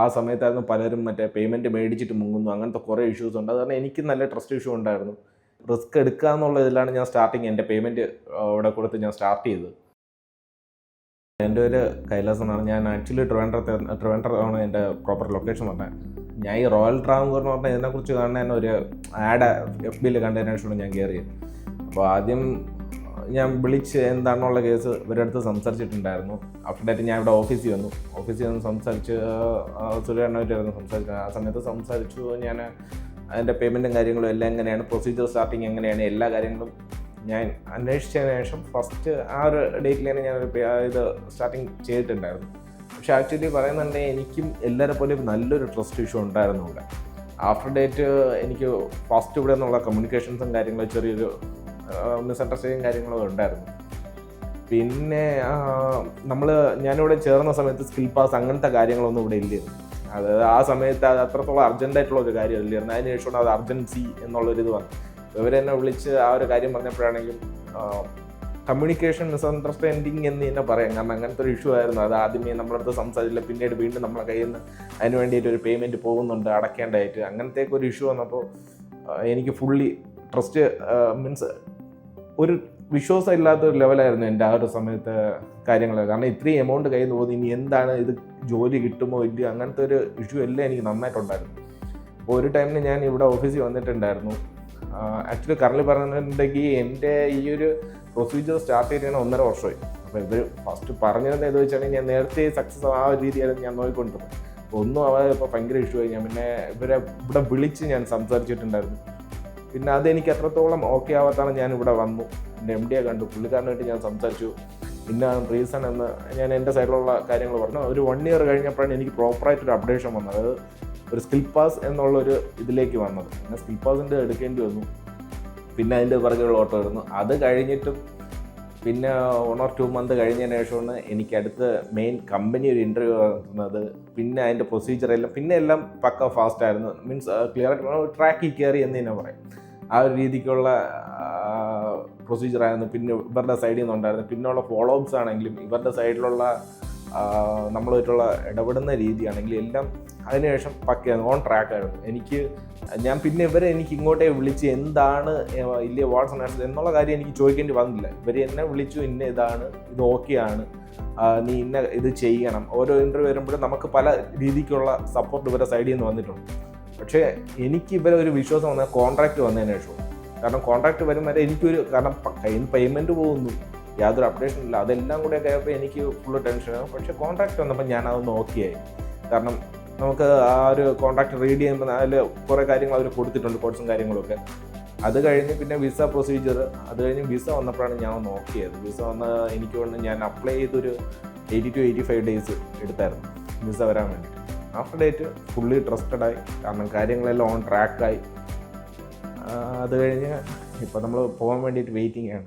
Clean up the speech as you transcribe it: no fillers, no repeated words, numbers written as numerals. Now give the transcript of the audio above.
ആ സമയത്തായിരുന്നു പലരും മറ്റേ പേയ്മെൻറ്റ് മേടിച്ചിട്ട് മുങ്ങുന്നു, അങ്ങനത്തെ കുറേ ഇഷ്യൂസ് ഉണ്ട്. അത് കാരണം എനിക്ക് നല്ല ട്രസ്റ്റ് ഇഷ്യൂ ഉണ്ടായിരുന്നു. റിസ്ക് എടുക്കുക എന്നുള്ള ഇതിലാണ് ഞാൻ സ്റ്റാർട്ടിങ് എൻ്റെ പേയ്മെൻറ്റ് അവിടെ കൊടുത്ത് ഞാൻ സ്റ്റാർട്ട് ചെയ്തത്. എൻ്റെ പേര് കൈലാസ് എന്നാണ്. ഞാൻ ആക്ച്വലി ട്രിവാൻഡ്രത്താണ് എൻ്റെ പ്രോപ്പർ ലൊക്കേഷൻ പറഞ്ഞത്. ഞാൻ ഈ റോയൽ ട്രാവൻകൂർ എന്ന് പറഞ്ഞാൽ ഇതിനെക്കുറിച്ച് കാണാൻ ഒരു ആഡ് FBയിൽ കണ്ടതിന് ശേഷമാണ് ഞാൻ കയറിയത്. അപ്പോൾ ആദ്യം ഞാൻ വിളിച്ച് എന്താണെന്നുള്ള കേസ് ഇവരുടെ അടുത്ത് സംസാരിച്ചിട്ടുണ്ടായിരുന്നു. ആഫ്റ്റർ ഡേറ്റ് ഞാൻ ഇവിടെ ഓഫീസിൽ വന്നു സംസാരിച്ച് സുരേണ്ണമായിട്ടായിരുന്നു സംസാരിച്ചത്. ആ സമയത്ത് സംസാരിച്ചു. ഞാൻ അതിൻ്റെ പേയ്മെൻറ്റും കാര്യങ്ങളും എല്ലാം എങ്ങനെയാണ്, പ്രൊസീജിയർ സ്റ്റാർട്ടിങ് എങ്ങനെയാണ്, എല്ലാ കാര്യങ്ങളും ഞാൻ അന്വേഷിച്ചതിന് ശേഷം ഫസ്റ്റ് ആ ഒരു ഡേറ്റിലാണ് ഞാൻ ഇത് സ്റ്റാർട്ടിങ് ചെയ്തിട്ടുണ്ടായിരുന്നു. പക്ഷേ ആക്ച്വലി പറയുന്നുണ്ടെങ്കിൽ എനിക്കും എല്ലാവരെ പോലെയും നല്ലൊരു ട്രസ്റ്റ് ഇഷ്യൂ ഉണ്ടായിരുന്നു ഇവിടെ. ആഫ്റ്റർ ഡേറ്റ് എനിക്ക് ഫസ്റ്റ് ഇവിടെ നിന്നുള്ള കമ്മ്യൂണിക്കേഷൻസും കാര്യങ്ങളും ചെറിയൊരു മിസ്അണ്ടർസ്റ്റാൻഡിങ് കാര്യങ്ങളൊക്കെ ഉണ്ടായിരുന്നു. പിന്നെ ഞാനിവിടെ ചേർന്ന സമയത്ത് സ്കിൽ പാസ് അങ്ങനത്തെ കാര്യങ്ങളൊന്നും ഇവിടെ ഇല്ലായിരുന്നു. അതായത് ആ സമയത്ത് അത് അത്രത്തോളം അർജൻറ്റായിട്ടുള്ള ഒരു കാര്യമില്ലായിരുന്നു. അതിന് ശേഷമാണ് അത് അർജൻസി എന്നുള്ളൊരിത് വന്നു. ഇവരെന്നെ വിളിച്ച് ആ ഒരു കാര്യം പറഞ്ഞപ്പോഴാണെങ്കിലും കമ്മ്യൂണിക്കേഷൻ മിസ്അണ്ടർസ്റ്റാൻഡിങ് എന്ന് തന്നെ പറയാം. കാരണം അങ്ങനത്തെ ഒരു ഇഷ്യൂ ആയിരുന്നു. അത് ആദ്യമേ നമ്മളടുത്ത് സംസാരിച്ചില്ല, പിന്നീട് വീണ്ടും നമ്മളെ കയ്യിൽ നിന്ന് അതിന് വേണ്ടിയിട്ട് ഒരു പേയ്മെൻറ്റ് പോകുന്നുണ്ട് അടയ്ക്കേണ്ടതായിട്ട്. അങ്ങനത്തേക്ക് ഒരു ഇഷ്യൂ വന്നപ്പോൾ എനിക്ക് ഫുള്ളി ട്രസ്റ്റ് മീൻസ് ഒരു വിശ്വാസം ഇല്ലാത്തൊരു ലെവലായിരുന്നു എൻ്റെ ആ ഒരു സമയത്ത് കാര്യങ്ങൾ. കാരണം ഇത്രയും എമൗണ്ട് കയ്യിൽ നിന്ന് പോകുന്നു, ഇനി എന്താണ് ഇത്, ജോലി കിട്ടുമോ ഇല്ലയോ, അങ്ങനത്തെ ഒരു ഇഷ്യൂ എല്ലാം എനിക്ക് നന്നായിട്ടുണ്ടായിരുന്നു. അപ്പോൾ ഒരു ടൈമിന് ഞാൻ ഇവിടെ ഓഫീസിൽ വന്നിട്ടുണ്ടായിരുന്നു. ആക്ച്വലി കറൻലി പറഞ്ഞിട്ടുണ്ടെങ്കിൽ എൻ്റെ ഈ ഒരു പ്രൊസീജിയർ സ്റ്റാർട്ട് ചെയ്തിട്ടാണ് 1.5 വർഷമായി. അപ്പോൾ ഇത് ഫസ്റ്റ് പറഞ്ഞത് ഏത് വെച്ചാണെങ്കിൽ ഞാൻ നേരത്തെ സക്സസ് ആ ഒരു രീതിയായിരുന്നു ഞാൻ നോക്കിക്കൊണ്ടിരുന്നത്. അപ്പോൾ ഒന്നും ആവാതെ ഇപ്പോൾ ഭയങ്കര ഇഷ്യൂ ആയി. ഞാൻ പിന്നെ ഇവിടെ വിളിച്ച് ഞാൻ സംസാരിച്ചിട്ടുണ്ടായിരുന്നു. പിന്നെ അതെനിക്ക് എത്രത്തോളം ഓക്കെ ആവാത്താണ് ഞാൻ ഇവിടെ വന്നു. എൻ്റെ MD കണ്ടു, പുള്ളിക്കാരനായിട്ട് ഞാൻ സംസാരിച്ചു. പിന്നെ റീസൺ എന്ന് ഞാൻ എൻ്റെ സൈഡിലുള്ള കാര്യങ്ങൾ പറഞ്ഞു. ഒരു 1 ഇയർ കഴിഞ്ഞപ്പോഴാണ് എനിക്ക് പ്രോപ്പറായിട്ടൊരു അപ്ഡേഷൻ വന്നത്. അത് ഒരു സ്കിൽ പാസ് എന്നുള്ളൊരു ഇതിലേക്ക് വന്നത്. പിന്നെ സ്കിൽ പാസിൻ്റെ എടുക്കേണ്ടി വന്നു. പിന്നെ അതിൻ്റെ പിറകെയുള്ള ഓട്ടം ആയിരുന്നു. അത് കഴിഞ്ഞിട്ടും പിന്നെ 1 or 2 months കഴിഞ്ഞതിന് ശേഷമാണ് എനിക്ക് അടുത്ത് മെയിൻ കമ്പനി ഒരു ഇൻ്റർവ്യൂ നടത്തുന്നത്. പിന്നെ അതിൻ്റെ പ്രൊസീജിയറെല്ലാം പിന്നെ എല്ലാം പക്ക ഫാസ്റ്റായിരുന്നു. മീൻസ് ക്ലിയർ ആയിട്ട് ട്രാക്കിൽ കയറി എന്ന് തന്നെ പറയും. ആ ഒരു രീതിക്കുള്ള പ്രൊസീജിയറായിരുന്നു. പിന്നെ ഇവരുടെ സൈഡിൽ നിന്നുണ്ടായിരുന്നു. പിന്നെയുള്ള ഫോളോ അപ്സ് ആണെങ്കിലും ഇവരുടെ സൈഡിലുള്ള നമ്മളുമായിട്ടുള്ള ഇടപെടുന്ന രീതിയാണെങ്കിലും എല്ലാം അതിനുശേഷം പക്കയായിരുന്നു, ഓൺ ട്രാക്കായിരുന്നു. ഞാൻ പിന്നെ എനിക്ക് ഇങ്ങോട്ടേ വിളിച്ച് എന്താണ് ഇല്ലേ വാട്സ് ആൻഡ് എന്നുള്ള കാര്യം എനിക്ക് ചോദിക്കേണ്ടി വന്നില്ല. ഇവർ എന്നെ വിളിച്ചു, ഇന്ന ഇതാണ്, ഇത് ഓക്കെയാണ്, നീ ഇന്ന ഇത് ചെയ്യണം. ഓരോ ഇൻ്റർവ്യൂ വരുമ്പോഴും നമുക്ക് പല രീതിക്കുള്ള സപ്പോർട്ട് ഇവരുടെ സൈഡിൽ നിന്ന് വന്നിട്ടുണ്ട്. പക്ഷേ എനിക്ക് ഇവരെ ഒരു വിശ്വാസം വന്നാൽ കോൺട്രാക്റ്റ് വന്നതിന് ശേഷം. കാരണം കോൺട്രാക്റ്റ് വരും വരെ കാരണം കയ്യിൽ നിന്ന് പേയ്മെൻറ്റ് പോകുന്നു, യാതൊരു അപ്ഡേഷൻ ഇല്ല. അതെല്ലാം കൂടെ കഴിയുമ്പോൾ എനിക്ക് ഫുള്ള് ടെൻഷനാണ്. പക്ഷേ കോൺട്രാക്റ്റ് വന്നപ്പോൾ ഞാനതൊന്ന് ഓക്കെയായി. കാരണം നമുക്ക് ആ ഒരു കോൺട്രാക്റ്റ് റീഡ് ചെയ്യുമ്പോൾ അതിൽ കുറേ കാര്യങ്ങൾ അവർ കൊടുത്തിട്ടുണ്ട്, കോഴ്സും കാര്യങ്ങളൊക്കെ. അത് കഴിഞ്ഞ് പിന്നെ വിസ പ്രൊസീജിയർ, അത് കഴിഞ്ഞ് വിസ വന്നപ്പോഴാണ് ഞാൻ ഒന്ന് ഓക്കെയായത്. വിസ വന്ന് എനിക്ക് കൊണ്ട് ഞാൻ അപ്ലൈ ചെയ്തൊരു 80 to 85 days എടുത്തായിരുന്നു വിസ വരാൻ വേണ്ടി. ആഫ്റ്റർ ഡേറ്റ് ഫുള്ളി ട്രസ്റ്റഡായി. കാരണം കാര്യങ്ങളെല്ലാം ഓൺ ട്രാക്കായി. അത് കഴിഞ്ഞ് ഇപ്പോൾ നമ്മൾ പോകാൻ വേണ്ടിയിട്ട് വെയിറ്റിംഗ് ആണ്.